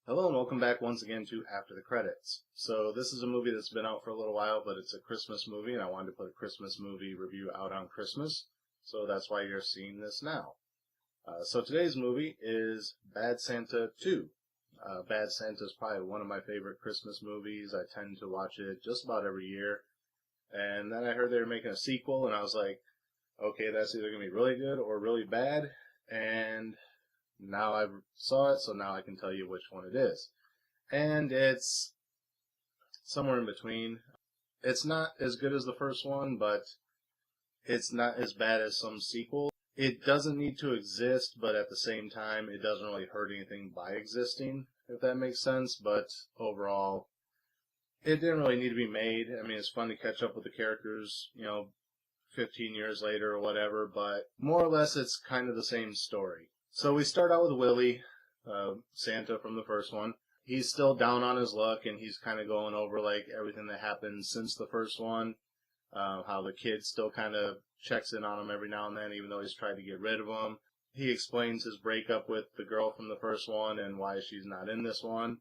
Hello and welcome back once again to After the Credits. So this is a movie that's been out for a little while, but it's a Christmas movie, and I wanted to put a Christmas movie review out on Christmas, so that's why you're seeing this now. So today's movie is Bad Santa 2. Bad Santa is probably one of my favorite Christmas movies. I tend to watch it just about every year. And then I heard they were making a sequel, and I was like, okay, that's either going to be really good or really bad. And now I saw it, so now I can tell you which one it is. And it's somewhere in between. It's not as good as the first one, but it's not as bad as some sequels. It doesn't need to exist, but at the same time, it doesn't really hurt anything by existing, if that makes sense. But overall, it didn't really need to be made. I mean, it's fun to catch up with the characters, 15 years later or whatever, but more or less it's kind of the same story. So we start out with Willie, Santa from the first one. He's still down on his luck, and he's kind of going over like everything that happened since the first one, how the kid still kind of checks in on him every now and then, even though he's tried to get rid of him. He explains his breakup with the girl from the first one and why she's not in this one.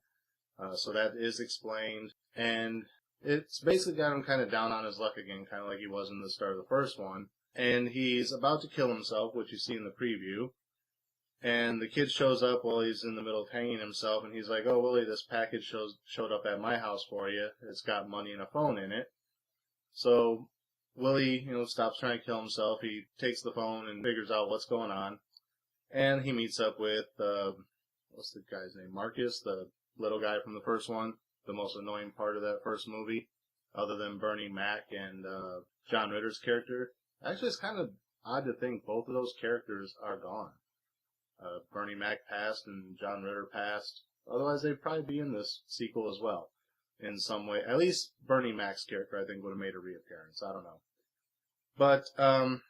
So that is explained. And it's basically got him kind of down on his luck again, kind of like he was in the start of the first one. And he's about to kill himself, which you see in the preview. And the kid shows up while he's in the middle of hanging himself, and he's like, "Oh, Willie, this package showed up at my house for you. It's got money and a phone in it." So Willie, stops trying to kill himself. He takes the phone and figures out what's going on. And he meets up with, what's the guy's name? Marcus, the little guy from the first one, the most annoying part of that first movie, other than Bernie Mac and John Ritter's character. Actually, it's kind of odd to think both of those characters are gone. Bernie Mac passed and John Ritter passed. Otherwise, they'd probably be in this sequel as well, in some way. At least Bernie Mac's character, I think, would have made a reappearance. I don't know. But,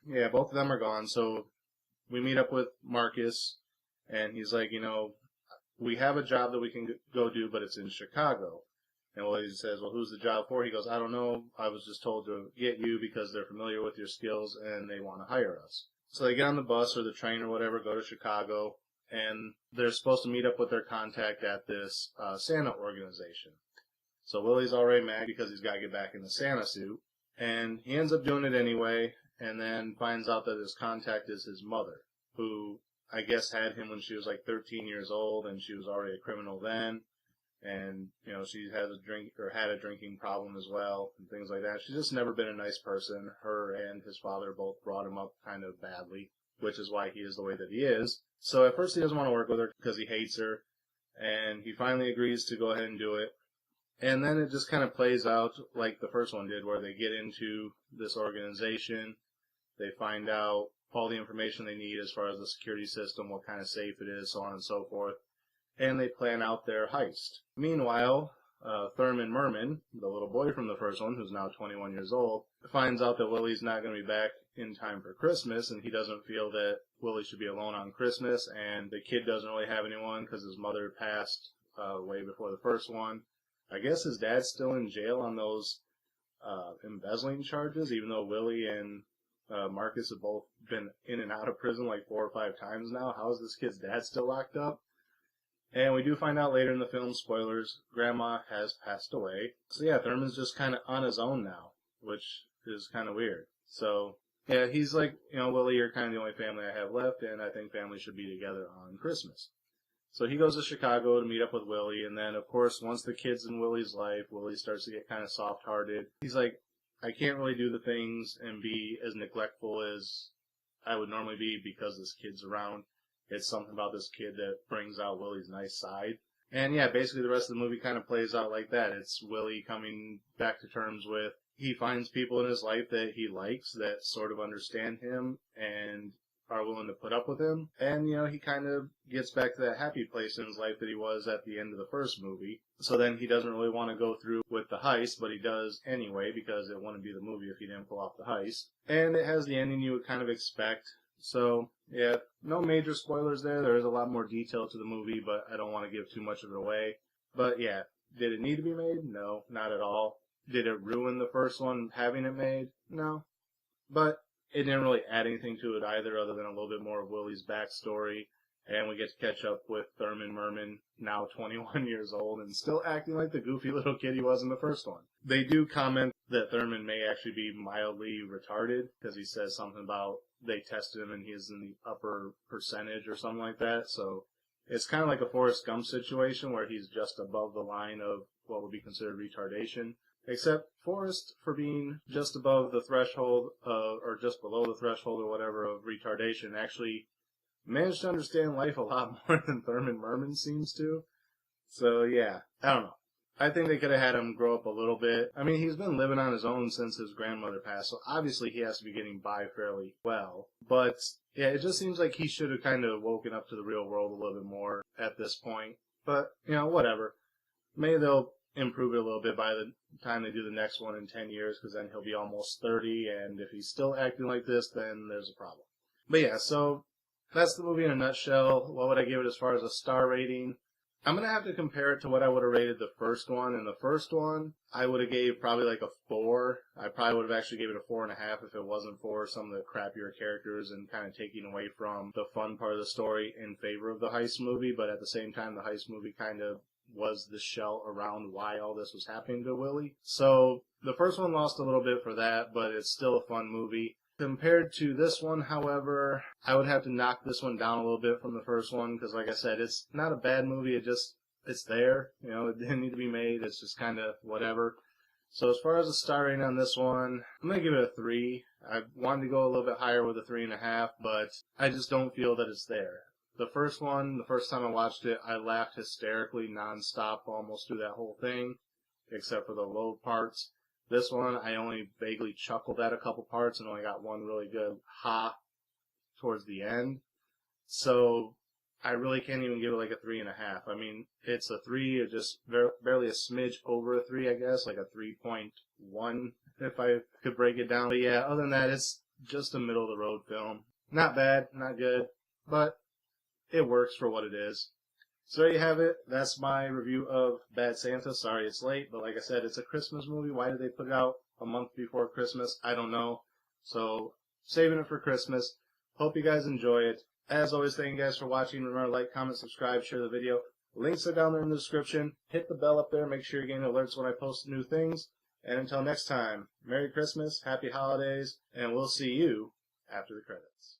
yeah, both of them are gone. So we meet up with Marcus, and he's like, we have a job that we can go do, but it's in Chicago. And he says, well, who's the job for? He goes, I don't know. I was just told to get you because they're familiar with your skills and they want to hire us. So they get on the bus or the train or whatever, go to Chicago, and they're supposed to meet up with their contact at this Santa organization. So Willie's already mad because he's got to get back in the Santa suit, and he ends up doing it anyway, and then finds out that his contact is his mother, who I guess had him when she was like 13 years old, and she was already a criminal then. And, she had a drinking problem as well, and things like that. She's just never been a nice person. Her and his father both brought him up kind of badly, which is why he is the way that he is. So at first he doesn't want to work with her because he hates her, and he finally agrees to go ahead and do it. And then it just kind of plays out like the first one did, where they get into this organization, they find out all the information they need as far as the security system, what kind of safe it is, so on and so forth. And they plan out their heist. Meanwhile, Thurman Merman, the little boy from the first one, who's now 21 years old, finds out that Willie's not going to be back in time for Christmas, and he doesn't feel that Willie should be alone on Christmas, and the kid doesn't really have anyone because his mother passed way before the first one. I guess his dad's still in jail on those embezzling charges, even though Willie and Marcus have both been in and out of prison like 4 or 5 times now. How is this kid's dad still locked up? And we do find out later in the film, spoilers, Grandma has passed away. So yeah, Thurman's just kind of on his own now, which is kind of weird. So yeah, he's like, Willie, you're kind of the only family I have left, and I think families should be together on Christmas. So he goes to Chicago to meet up with Willie, and then, of course, once the kid's in Willie's life, Willie starts to get kind of soft-hearted. He's like, I can't really do the things and be as neglectful as I would normally be because this kid's around. It's something about this kid that brings out Willie's nice side. And yeah, basically the rest of the movie kind of plays out like that. It's Willie coming back to terms with, he finds people in his life that he likes that sort of understand him and are willing to put up with him. And, he kind of gets back to that happy place in his life that he was at the end of the first movie. So then he doesn't really want to go through with the heist, but he does anyway because it wouldn't be the movie if he didn't pull off the heist. And it has the ending you would kind of expect. So, yeah, no major spoilers there. There is a lot more detail to the movie, but I don't want to give too much of it away. But yeah, did it need to be made? No, not at all. Did it ruin the first one having it made? No. But it didn't really add anything to it either, other than a little bit more of Willie's backstory And we get to catch up with Thurman Merman, now 21 years old, and still acting like the goofy little kid he was in the first one. They do comment that Thurman may actually be mildly retarded, because he says something about they tested him and he's in the upper percentage or something like that. So it's kind of like a Forrest Gump situation where he's just above the line of what would be considered retardation. Except Forrest, for being just above the threshold, or just below the threshold or whatever of retardation, actually managed to understand life a lot more than Thurman Merman seems to. So yeah, I don't know. I think they could have had him grow up a little bit. I mean, he's been living on his own since his grandmother passed, so obviously he has to be getting by fairly well. But yeah, it just seems like he should have kind of woken up to the real world a little bit more at this point. But, you know, whatever. Maybe they'll improve it a little bit by the time they do the next one in 10 years, because then he'll be almost 30, and if he's still acting like this, then there's a problem. But yeah, so that's the movie in a nutshell. What would I give it as far as a star rating? I'm going to have to compare it to what I would have rated the first one. And the first one, I would have gave probably like a 4. I probably would have actually gave it a 4.5 if it wasn't for some of the crappier characters and kind of taking away from the fun part of the story in favor of the heist movie. But at the same time, the heist movie kind of was the shell around why all this was happening to Willie. So the first one lost a little bit for that, but it's still a fun movie. Compared to this one, however, I would have to knock this one down a little bit from the first one, because like I said, it's not a bad movie, it's there, you know, it didn't need to be made, it's just kind of whatever. So as far as the star rating on this one, I'm going to give it a 3. I wanted to go a little bit higher with a 3.5, but I just don't feel that it's there. The first one, the first time I watched it, I laughed hysterically nonstop almost through that whole thing, except for the low parts. This one, I only vaguely chuckled at a couple parts and only got one really good ha towards the end. So I really can't even give it like a 3.5. I mean, it's a 3, or just barely a smidge over a 3, I guess, like a 3.1 if I could break it down. But yeah, other than that, it's just a middle of the road film. Not bad, not good, but it works for what it is. So there you have it. That's my review of Bad Santa. Sorry it's late, but like I said, it's a Christmas movie. Why did they put it out a month before Christmas? I don't know. So, saving it for Christmas. Hope you guys enjoy it. As always, thank you guys for watching. Remember to like, comment, subscribe, share the video. Links are down there in the description. Hit the bell up there. Make sure you're getting alerts when I post new things. And until next time, Merry Christmas, Happy Holidays, and we'll see you after the credits.